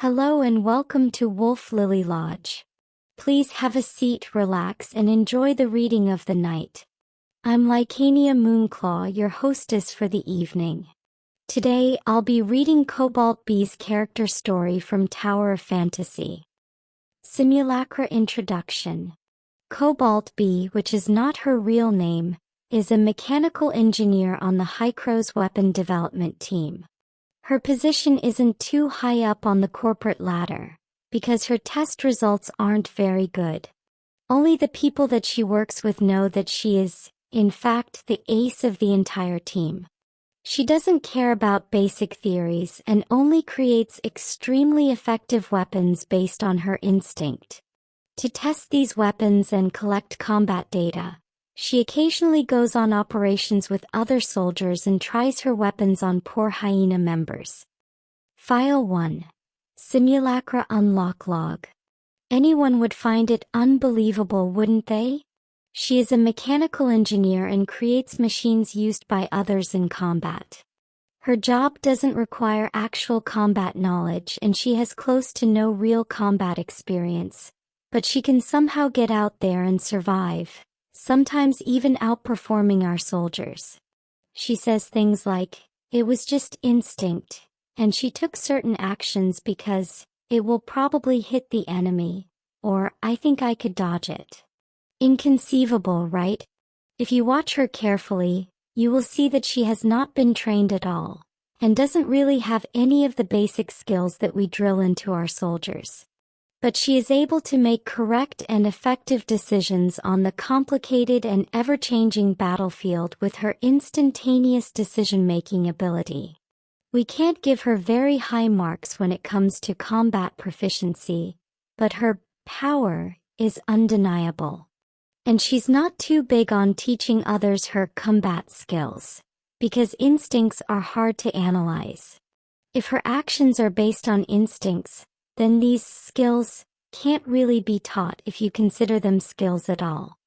Hello and welcome to Wolf Lily Lodge. Please have a seat, relax, and enjoy the reading of the night. I'm Lycania Moonclaw, your hostess for the evening. Today, I'll be reading Cobalt-B's character story from Tower of Fantasy. Simulacra Introduction. Cobalt-B, which is not her real name, is a mechanical engineer on the Hycro's weapon development team. Her position isn't too high up on the corporate ladder, because her test results aren't very good. Only the people that she works with know that she is, in fact, the ace of the entire team. She doesn't care about basic theories and only creates extremely effective weapons based on her instinct. To test these weapons and collect combat data, she occasionally goes on operations with other soldiers and tries her weapons on poor hyena members. File 1. Simulacra Unlock Log. Anyone would find it unbelievable, wouldn't they? She is a mechanical engineer and creates machines used by others in combat. Her job doesn't require actual combat knowledge and she has close to no real combat experience, but she can somehow get out there and survive, sometimes even outperforming our soldiers. She says things like, "It was just instinct, and she took certain actions because it will probably hit the enemy," or "I think I could dodge it." Inconceivable, right? If you watch her carefully, you will see that she has not been trained at all, and doesn't really have any of the basic skills that we drill into our soldiers. But she is able to make correct and effective decisions on the complicated and ever-changing battlefield with her instantaneous decision-making ability. We can't give her very high marks when it comes to combat proficiency, but her power is undeniable. And she's not too big on teaching others her combat skills, because instincts are hard to analyze. If her actions are based on instincts, then these skills can't really be taught if you consider them skills at all.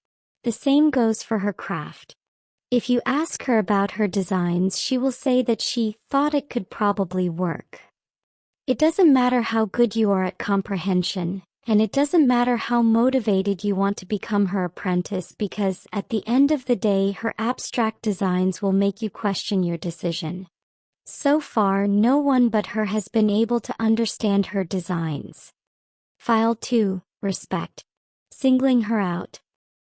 The same goes for her craft. If you ask her about her designs, she will say that she thought it could probably work. It doesn't matter how good you are at comprehension, and it doesn't matter how motivated you want to become her apprentice, because at the end of the day her abstract designs will make you question your decision. So far, no one but her has been able to understand her designs. File 2. Respect. Singling her out.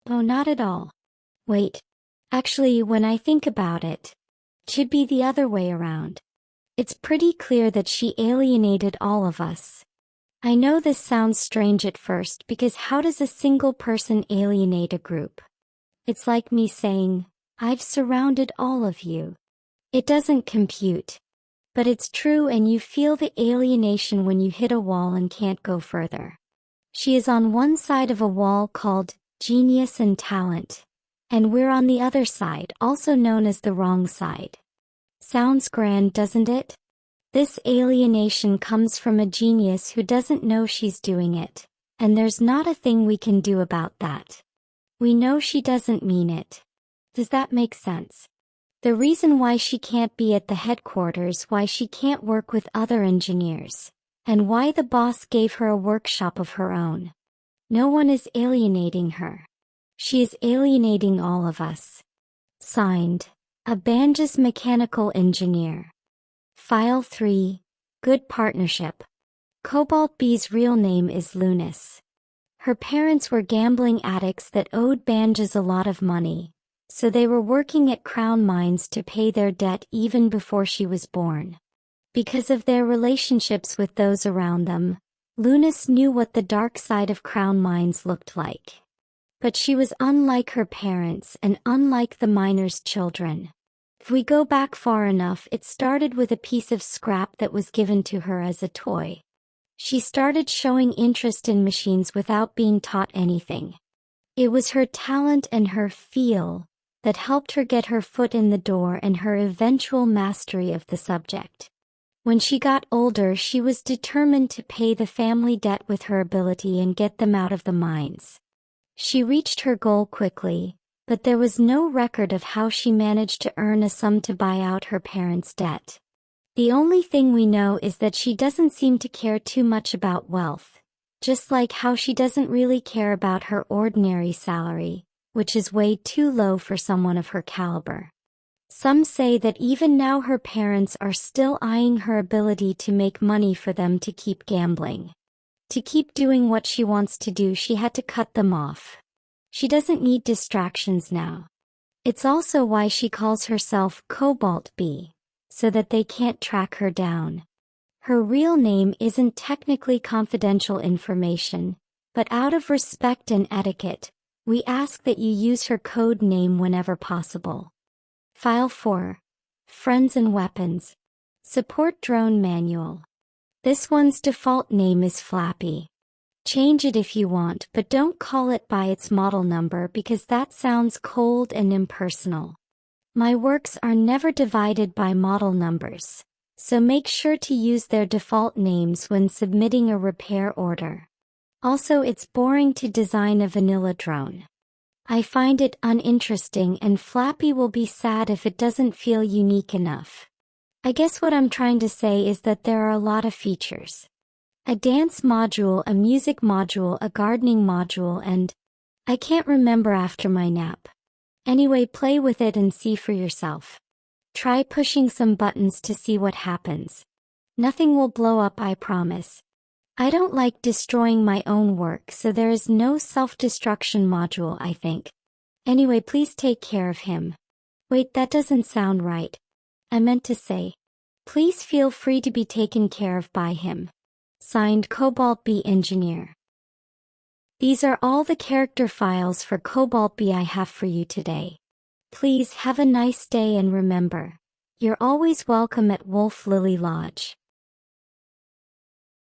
Oh, not at all. Wait. Actually, when I think about it, it should be the other way around. It's pretty clear that she alienated all of us. I know this sounds strange at first, because how does a single person alienate a group? It's like me saying, "I've surrounded all of you." It doesn't compute. But it's true, and you feel the alienation when you hit a wall and can't go further. She is on one side of a wall called genius and talent, and we're on the other side, also known as the wrong side. Sounds grand, doesn't it? This alienation comes from a genius who doesn't know she's doing it, and there's not a thing we can do about that. We know she doesn't mean it. Does that make sense? The reason why she can't be at the headquarters, why she can't work with other engineers, and why the boss gave her a workshop of her own. No one is alienating her. She is alienating all of us. Signed, a Banjas mechanical engineer. File 3. Good partnership. Cobalt-B's real name is Lunis. Her parents were gambling addicts that owed Banjas a lot of money, so they were working at Crown Mines to pay their debt even before she was born. Because of their relationships with those around them, Lunis knew what the dark side of Crown Mines looked like. But she was unlike her parents and unlike the miners' children. If we go back far enough, it started with a piece of scrap that was given to her as a toy. She started showing interest in machines without being taught anything. It was her talent and her feel that helped her get her foot in the door and her eventual mastery of the subject. When she got older, she was determined to pay the family debt with her ability and get them out of the mines. She reached her goal quickly, but there was no record of how she managed to earn a sum to buy out her parents' debt. The only thing we know is that she doesn't seem to care too much about wealth, just like how she doesn't really care about her ordinary salary, which is way too low for someone of her caliber. Some say that even now her parents are still eyeing her ability to make money for them to keep gambling. To keep doing what she wants to do, she had to cut them off. She doesn't need distractions now. It's also why she calls herself Cobalt-B, so that they can't track her down. Her real name isn't technically confidential information, but out of respect and etiquette, we ask that you use her code name whenever possible. File 4. Friends and Weapons. Support Drone Manual. This one's default name is Flappy. Change it if you want, but don't call it by its model number because that sounds cold and impersonal. My works are never divided by model numbers, so make sure to use their default names when submitting a repair order. Also, it's boring to design a vanilla drone. I find it uninteresting, and Flappy will be sad if it doesn't feel unique enough. I guess what I'm trying to say is that there are a lot of features. A dance module, a music module, a gardening module, and I can't remember after my nap. Anyway, play with it and see for yourself. Try pushing some buttons to see what happens. Nothing will blow up, I promise. I don't like destroying my own work, so there is no self-destruction module, I think. Anyway, please take care of him. Wait, that doesn't sound right. I meant to say, please feel free to be taken care of by him. Signed, Cobalt-B Engineer. These are all the character files for Cobalt-B I have for you today. Please have a nice day, and remember, you're always welcome at Wolf Lily Lodge.